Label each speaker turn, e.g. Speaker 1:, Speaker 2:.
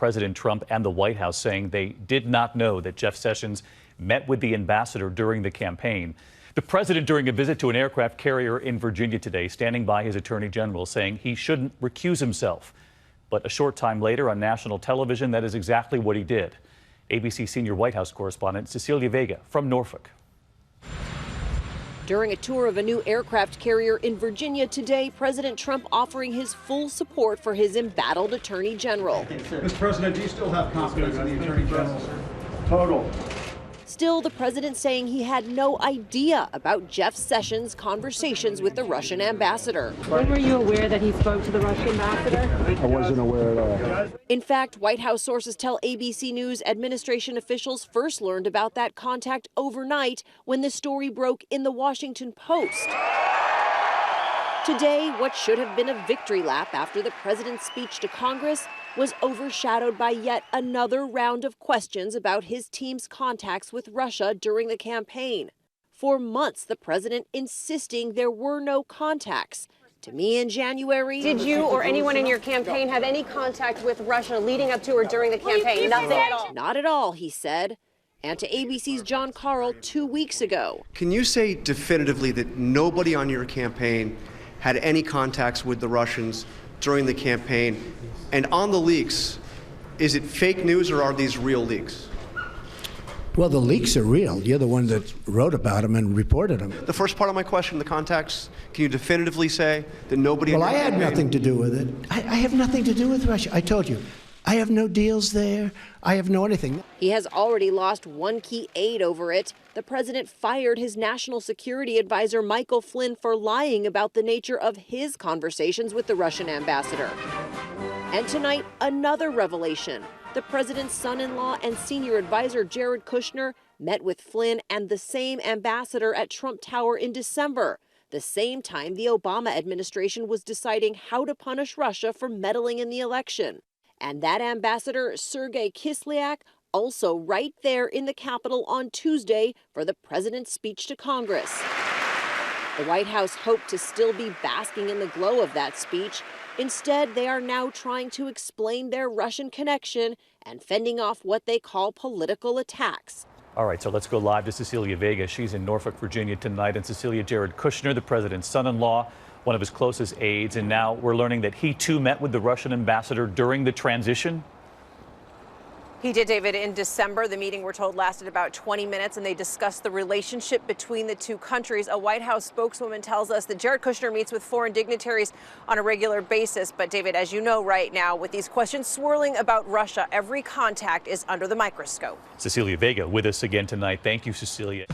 Speaker 1: President Trump and the White House, saying they did not know that Jeff Sessions met with the ambassador during the campaign. The president during a visit to an aircraft carrier in Virginia today, standing by his attorney general, saying he shouldn't recuse himself. But a short time later on national television, that is exactly what he did. ABC senior White House correspondent Cecilia Vega from Norfolk.
Speaker 2: During a tour of a new aircraft carrier in Virginia today, President Trump offering his full support for his embattled attorney general.
Speaker 3: Mr. President, do you still have confidence in the attorney general, sir?
Speaker 4: Total.
Speaker 2: Still, the president saying he had no idea about Jeff Sessions' conversations with the Russian ambassador.
Speaker 5: When were you aware that he spoke to the Russian ambassador?
Speaker 4: I wasn't aware at all.
Speaker 2: In fact, White House sources tell ABC News administration officials first learned about that contact overnight when the story broke in the Washington Post. Today, what should have been a victory lap after the president's speech to Congress was overshadowed by yet another round of questions about his team's contacts with Russia during the campaign. For months, the president insisting there were no contacts. To me in January...
Speaker 6: Did you or anyone in your campaign have any contact with Russia leading up to or during the campaign? Nothing at all?
Speaker 2: Not at all, he said. And to ABC's John Carl 2 weeks ago.
Speaker 7: Can you say definitively that nobody on your campaign had any contacts with the Russians during the campaign? And on the leaks, is it fake news or are these real leaks?
Speaker 8: Well, the leaks are real. You're the one that wrote about them and reported them.
Speaker 7: The first part of my question, the contacts, can you definitively say that nobody...
Speaker 8: Well, I had nothing to do with it. I have nothing to do with Russia. I told you. I have no deals there. I have no anything.
Speaker 2: He has already lost one key aide over it. The president fired his national security advisor, Michael Flynn, for lying about the nature of his conversations with the Russian ambassador. And tonight, another revelation. The president's son-in-law and senior advisor, Jared Kushner, met with Flynn and the same ambassador at Trump Tower in December, the same time the Obama administration was deciding how to punish Russia for meddling in the election. And that ambassador, Sergei Kislyak, also right there in the Capitol on Tuesday for the president's speech to Congress. The White House hoped to still be basking in the glow of that speech. Instead, they are now trying to explain their Russian connection and fending off what they call political attacks.
Speaker 1: All right, so let's go live to Cecilia Vega. She's in Norfolk, Virginia tonight. And Cecilia, Jared Kushner, the president's son-in-law, one of his closest aides, and now we're learning that he too met with the Russian ambassador during the transition.
Speaker 6: He did, David, in December. The meeting, we're told, lasted about 20 minutes, and they discussed the relationship between the two countries. A White House spokeswoman tells us that Jared Kushner meets with foreign dignitaries on a regular basis. But, David, as you know right now, with these questions swirling about Russia, every contact is under the microscope.
Speaker 1: Cecilia Vega with us again tonight. Thank you, Cecilia.